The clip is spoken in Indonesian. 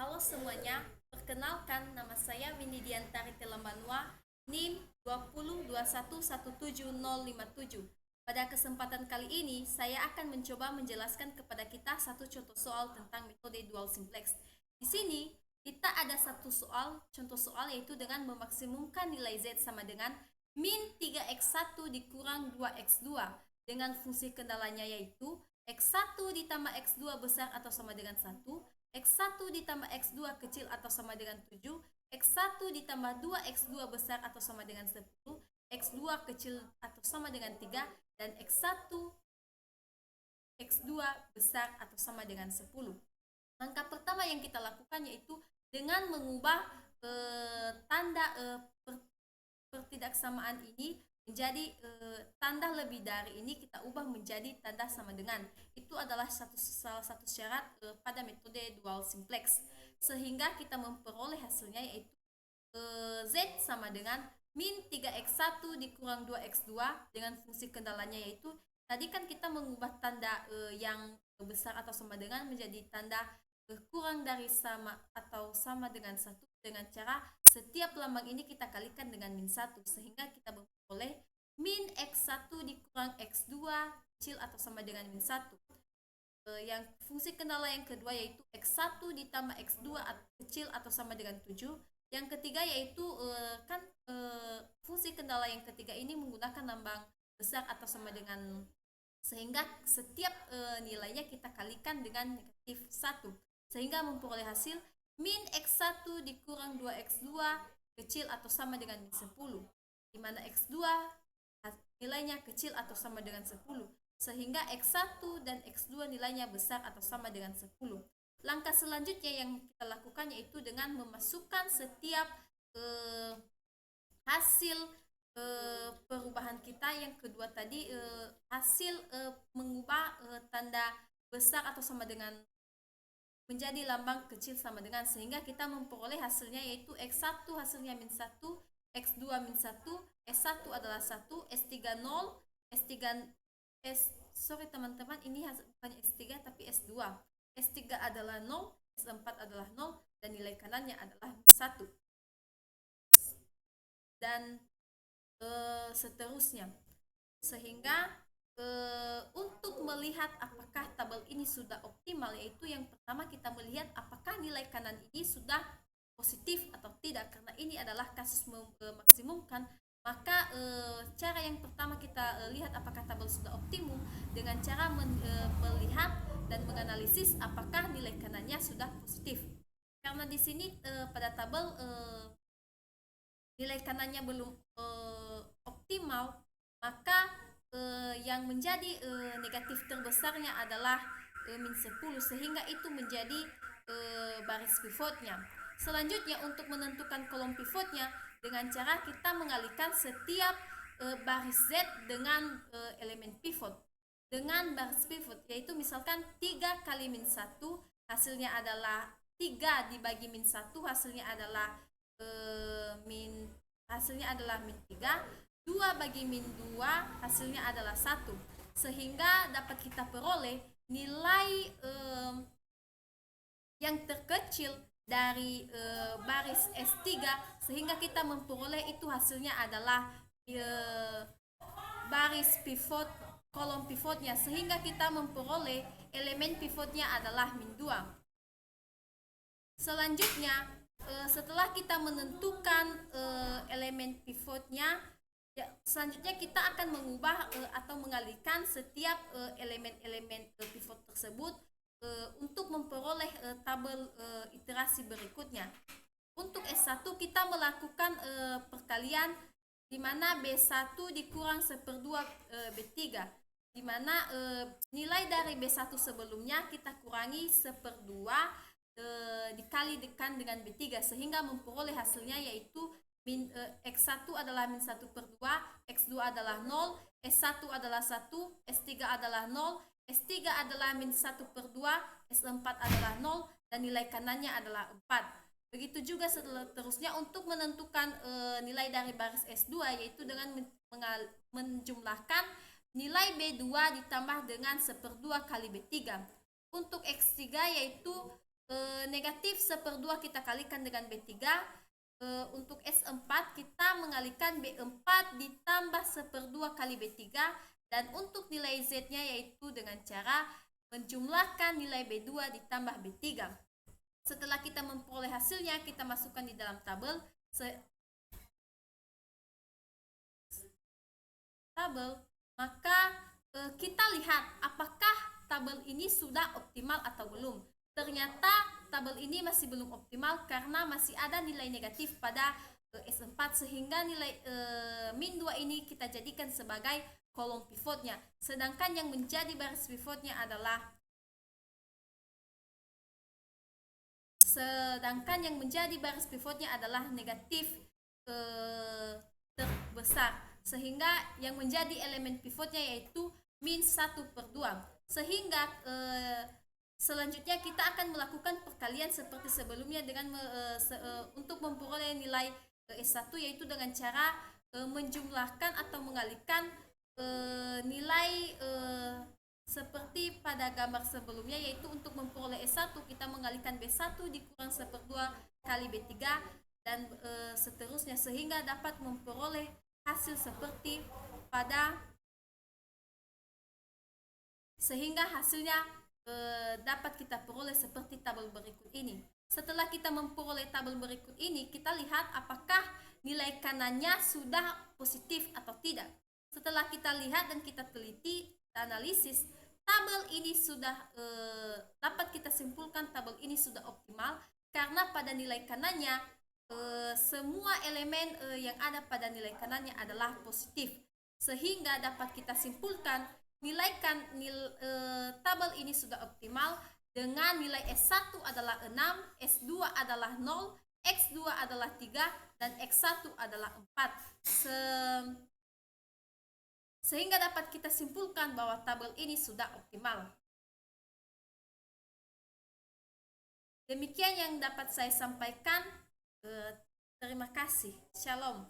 Halo semuanya, perkenalkan nama saya Windy Diantari Telemanua, NIM 2021171057. Pada kesempatan kali ini, saya akan mencoba menjelaskan kepada kita satu contoh soal tentang metode dual simplex. Di sini, kita ada satu contoh soal yaitu dengan memaksimumkan nilai Z sama dengan min 3x1 dikurang 2x2 dengan fungsi kendalanya yaitu x1 ditambah x2 besar atau sama dengan 1, x1 ditambah x2 kecil atau sama dengan 7, x1 ditambah 2x2 besar atau sama dengan 10, x2 kecil atau sama dengan 3, dan x1 x2 besar atau sama dengan 10. Langkah pertama yang kita lakukan yaitu dengan mengubah tanda pertidaksamaan ini menjadi tanda lebih dari ini kita ubah menjadi tanda sama dengan. Itu adalah salah satu syarat pada metode dual simplex, sehingga kita memperoleh hasilnya yaitu Z sama dengan min 3x1 dikurang 2x2 dengan fungsi kendalanya yaitu tadi kan kita mengubah tanda yang besar atau sama dengan menjadi tanda kurang dari sama atau sama dengan 1 dengan cara setiap lambang ini kita kalikan dengan min 1 sehingga kita memperoleh min x1 dikurang x2 kecil atau sama dengan min 1. Yang fungsi kendala yang kedua yaitu x1 ditambah x2 kecil atau sama dengan 7. Yang ketiga yaitu fungsi kendala yang ketiga ini menggunakan lambang besar atau sama dengan, sehingga setiap nilainya kita kalikan dengan negatif 1 sehingga memperoleh hasil min x1 dikurang 2x2 kecil atau sama dengan min 10, di mana x2 nilainya kecil atau sama dengan 10 sehingga x1 dan x2 nilainya besar atau sama dengan 10. Langkah selanjutnya yang kita lakukan yaitu dengan memasukkan setiap hasil perubahan kita yang kedua tadi, hasil mengubah tanda besar atau sama dengan menjadi lambang kecil sama dengan, sehingga kita memperoleh hasilnya yaitu x1 hasilnya min 1, x2 min 1, s1 adalah 1, s3 0, sorry teman-teman, ini bukan s3 tapi s2, s3 adalah 0, s4 adalah 0, dan nilai kanannya adalah 1 dan seterusnya. Sehingga untuk melihat apakah tabel ini sudah optimal, yaitu yang pertama kita melihat apakah nilai kanan ini sudah positif atau tidak, karena ini adalah kasus memaksimumkan. Maka cara yang pertama kita lihat apakah tabel sudah optimum dengan cara melihat dan menganalisis apakah nilai kanannya sudah positif. Karena di sini pada tabel nilai kanannya belum optimal, maka yang menjadi negatif terbesarnya adalah min 10 sehingga itu menjadi baris pivotnya. Selanjutnya untuk menentukan kolom pivotnya dengan cara kita mengalihkan setiap baris Z dengan elemen pivot dengan baris pivot, yaitu misalkan 3 kali min 1 hasilnya adalah 3 dibagi min 1 hasilnya adalah min 3, 2 bagi min 2 hasilnya adalah 1, sehingga dapat kita peroleh nilai yang terkecil dari baris S3 sehingga kita memperoleh itu hasilnya adalah baris pivot kolom pivotnya, sehingga kita memperoleh elemen pivotnya adalah min 2. Selanjutnya setelah kita menentukan elemen pivotnya, selanjutnya kita akan mengubah atau mengalihkan setiap elemen-elemen pivot tersebut untuk memperoleh tabel iterasi berikutnya. Untuk S1 kita melakukan perkalian di mana B1 dikurang 1/2 B3, di mana nilai dari B1 sebelumnya kita kurangi 1/2 dikalikan dengan B3 sehingga memperoleh hasilnya yaitu X1 adalah min 1/2, X2 adalah 0, S1 adalah 1, S3 adalah 0, S3 adalah min 1/2, S4 adalah 0, dan nilai kanannya adalah 4. Begitu juga seterusnya untuk menentukan nilai dari baris S2 yaitu dengan menjumlahkan nilai B2 ditambah dengan 1/2 kali B3. Untuk X3 yaitu negatif 1/2 kita kalikan dengan B3. Untuk S4 kita mengalikan B4 ditambah 1/2 kali B3, dan untuk nilai Z-nya yaitu dengan cara menjumlahkan nilai B2 ditambah B3. Setelah kita memperoleh hasilnya, kita masukkan di dalam tabel. Maka kita lihat apakah tabel ini sudah optimal atau belum. Ternyata tabel ini masih belum optimal karena masih ada nilai negatif pada S4, sehingga nilai min 2 ini kita jadikan sebagai kolom pivotnya. Sedangkan yang menjadi baris pivotnya adalah negatif terbesar, sehingga yang menjadi elemen pivotnya yaitu min 1/2. Sehingga selanjutnya kita akan melakukan perkalian seperti sebelumnya dengan untuk memperoleh nilai S1, yaitu dengan cara menjumlahkan atau mengalihkan nilai seperti pada gambar sebelumnya, yaitu untuk memperoleh S1 kita mengalihkan B1 dikurang 1/2 kali B3 dan seterusnya, sehingga dapat memperoleh hasil seperti sehingga hasilnya dapat kita peroleh seperti tabel berikut ini. Setelah kita memperoleh tabel berikut ini, kita lihat apakah nilai kanannya sudah positif atau tidak. Setelah kita lihat dan kita teliti analisis, tabel ini sudah dapat kita simpulkan tabel ini sudah optimal karena pada nilai kanannya semua elemen yang ada pada nilai kanannya adalah positif, sehingga dapat kita simpulkan tabel ini sudah optimal dengan nilai S1 adalah 6, S2 adalah 0, X2 adalah 3, dan X1 adalah 4. Sehingga dapat kita simpulkan bahwa tabel ini sudah optimal. Demikian yang dapat saya sampaikan. Terima kasih. Shalom.